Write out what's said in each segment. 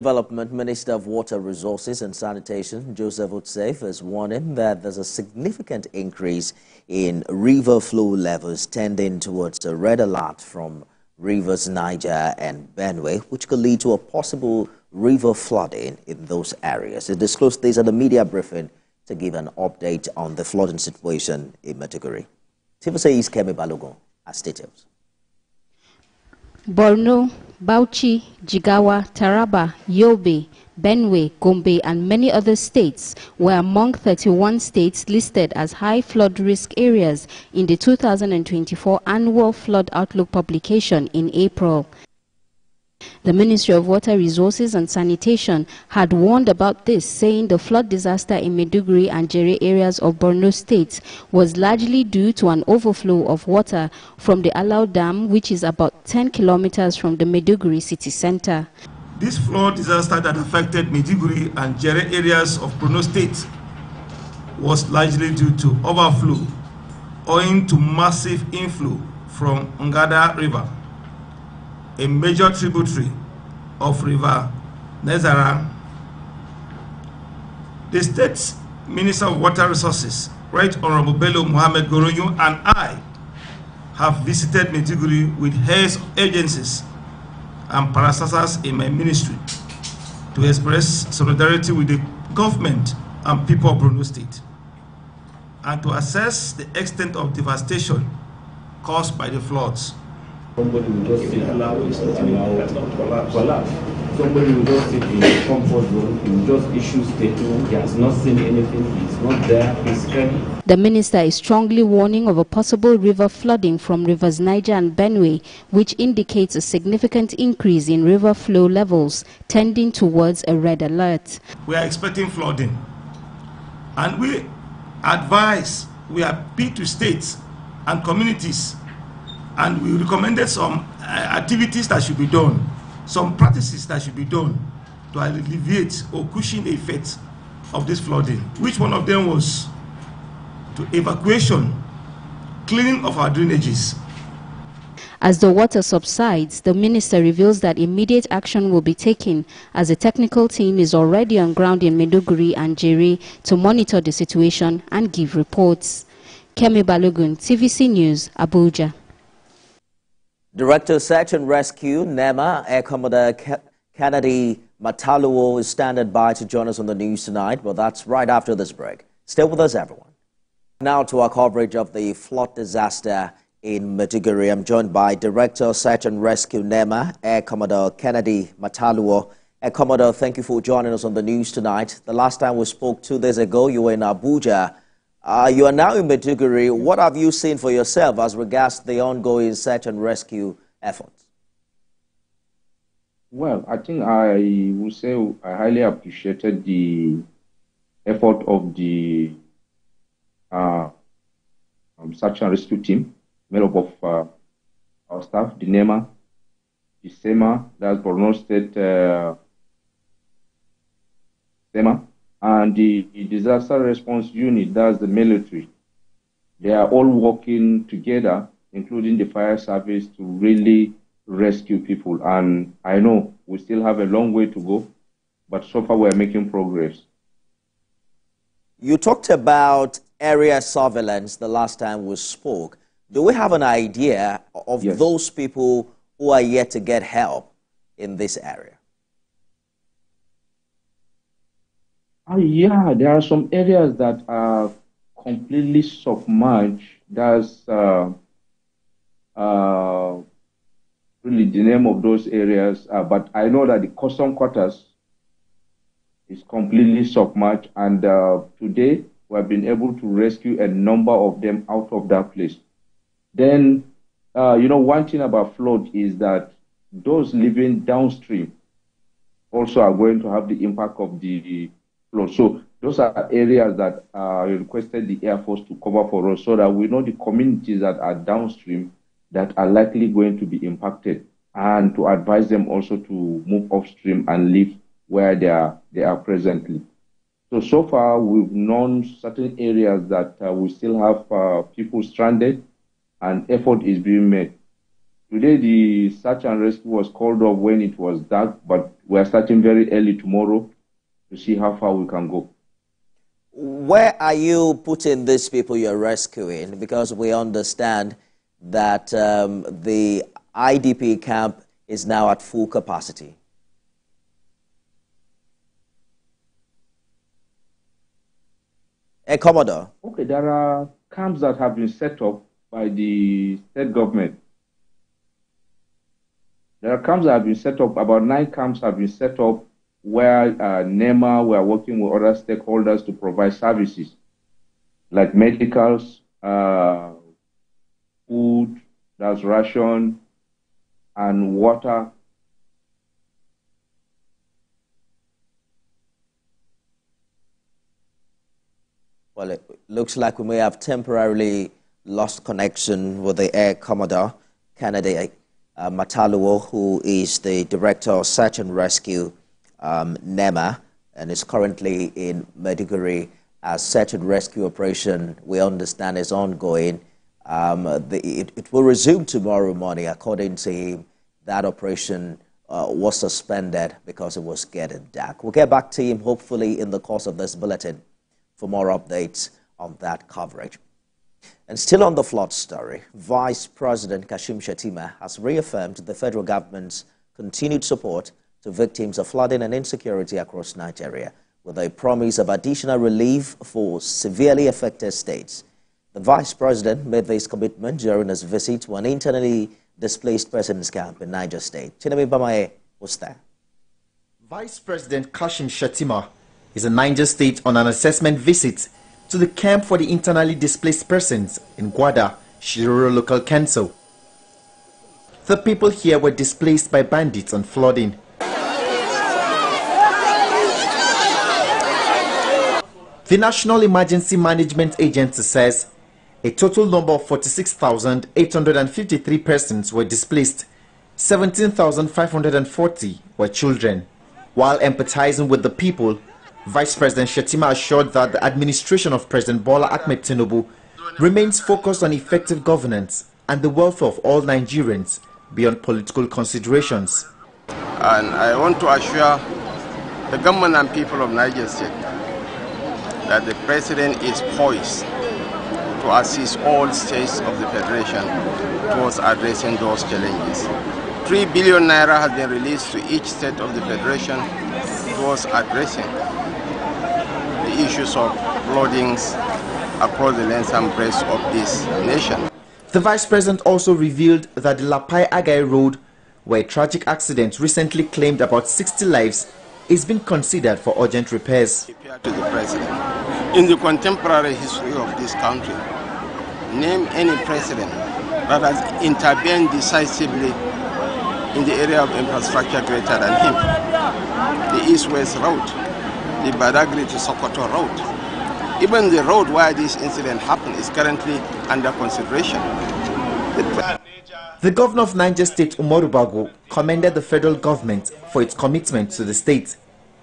Development Minister of Water Resources and Sanitation, Joseph Utsafe, is warning that there's a significant increase in river flow levels tending towards a red alert from rivers Niger and Benue, which could lead to a possible river flooding in those areas. He disclosed this at a media briefing to give an update on the flooding situation in Maiduguri. TVC's Kemi Balogun has details. Borno, Bauchi, Jigawa, Taraba, Yobe, Benue, Gombe and many other states were among 31 states listed as high flood risk areas in the 2024 annual flood outlook publication in April. The Ministry of Water Resources and Sanitation had warned about this, saying the flood disaster in Maiduguri and Jere areas of Borno State was largely due to an overflow of water from the Alau Dam, which is about 10 kilometers from the Maiduguri city center. This flood disaster that affected Maiduguri and Jere areas of Borno State was largely due to overflow owing to massive inflow from Ngada River, a major tributary of River Niger. The State's Minister of Water Resources, Right Honorable Bello Mohammed Goronyo, and I have visited Maiduguri with heads of agencies and parastatals in my ministry to express solidarity with the government and people of Borno State and to assess the extent of devastation caused by the floods. Somebody will just sit Somebody will just sit in the comfort zone, he will just issue statement, he has not seen anything, he's not there physically. The minister is strongly warning of a possible river flooding from rivers Niger and Benue, which indicates a significant increase in river flow levels, tending towards a red alert. We are expecting flooding, and we appeal to states and communities, and we recommended some activities that should be done, some practices that should be done to alleviate or cushion the effects of this flooding. Which one of them was to evacuation, cleaning of our drainages. As the water subsides, the minister reveals that immediate action will be taken as a technical team is already on ground in Maiduguri and Jere to monitor the situation and give reports. Kemi Balogun, TVC News, Abuja. Director Search and Rescue, NEMA, Air Commodore Kennedy Mataluo is standing by to join us on the news tonight, but that's right after this break. Stay with us, everyone. Now to our coverage of the flood disaster in Maiduguri. I'm joined by Director Search and Rescue, NEMA, Air Commodore Kennedy Mataluo. Air Commodore, thank you for joining us on the news tonight. The last time we spoke 2 days ago, you were in Abuja. You are now in Maiduguri. What have you seen for yourself as regards the ongoing search and rescue efforts? Well, I think I would say I highly appreciated the effort of the search and rescue team, made up of our staff, the NEMA, the SEMA, that's Borno State SEMA, and the disaster response unit, that's the military. They are all working together, including the fire service, to really rescue people. And I know we still have a long way to go, but so far we are making progress. You talked about area surveillance the last time we spoke. Do we have an idea of those people who are yet to get help in this area? Yeah, there are some areas that are completely submerged. That's really the name of those areas. But I know that the custom quarters is completely submerged, and today we have been able to rescue a number of them out of that place. Then, one thing about flood is that those living downstream also are going to have the impact of the flood. So those are areas that requested the Air Force to cover for us, so that we know the communities that are downstream that are likely going to be impacted, and to advise them also to move upstream and live where they are presently. So far we've known certain areas that we still have people stranded, and effort is being made. Today, the search and rescue was called off when it was dark, but we are starting very early tomorrow to see how far we can go. Where are you putting these people you're rescuing? Because we understand that the IDP camp is now at full capacity. Commodore. Okay, there are camps that have been set up by the state government. There are camps that have been set up, about 9 camps have been set up where NEMA, we are working with other stakeholders to provide services like medicals, food, that's ration, and water. Well, it looks like we may have temporarily lost connection with the Air Commodore candidate Mataluo, who is the Director of Search and Rescue, NEMA, and is currently in Maiduguri. As search and rescue operation, we understand, is ongoing. It will resume tomorrow morning. According to him, that operation was suspended because it was getting dark. We'll get back to him hopefully in the course of this bulletin for more updates on that coverage. And still on the flood story, Vice President Kashim Shettima has reaffirmed the federal government's continued support to victims of flooding and insecurity across Nigeria, with a promise of additional relief for severely affected states. The Vice President made this commitment during his visit to an internally displaced persons camp in Niger State. Chinemi Bamae was there. Vice President Kashim Shettima is in Niger State on an assessment visit to the camp for the internally displaced persons in Gwada, Shiroro Local Council. The people here were displaced by bandits and flooding. The National Emergency Management Agency says a total number of 46,853 persons were displaced. 17,540 were children. While empathizing with the people, Vice President Shettima assured that the administration of President Bola Ahmed Tinubu remains focused on effective governance and the welfare of all Nigerians beyond political considerations. And I want to assure the government and people of Niger State that the President is poised to assist all states of the Federation towards addressing those challenges. 3 billion naira has been released to each state of the Federation towards addressing the issues of floodings across the length and breadth of this nation. The Vice President also revealed that the Lapai-Agai Road, where a tragic accident recently claimed about 60 lives, is being considered for urgent repairs. To the President, in the contemporary history of this country, name any president that has intervened decisively in the area of infrastructure greater than him. The East-West Road, the Badagry to Sokoto Road, even the road where this incident happened is currently under consideration. The governor of Niger State, Umaru Bago, commended the federal government for its commitment to the state.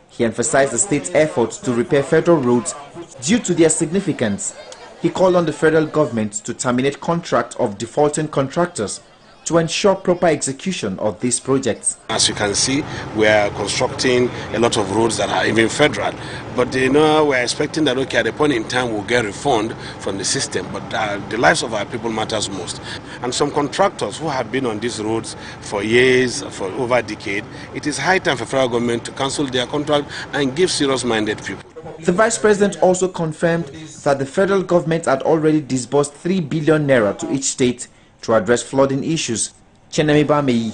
He emphasized the state's efforts to repair federal roads due to their significance. He called on the federal government to terminate contract of defaulting contractors to ensure proper execution of these projects. As you can see, we are constructing a lot of roads that are even federal. But we're expecting that, okay, at a point in time we'll get refund from the system. But the lives of our people matters most. And some contractors who have been on these roads for years, for over a decade, it is high time for federal government to cancel their contract and give serious-minded people. The Vice President also confirmed that the federal government had already disbursed 3 billion naira to each state to address flooding issues. Chenemi Bamei,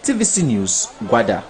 TVC News, Gwada.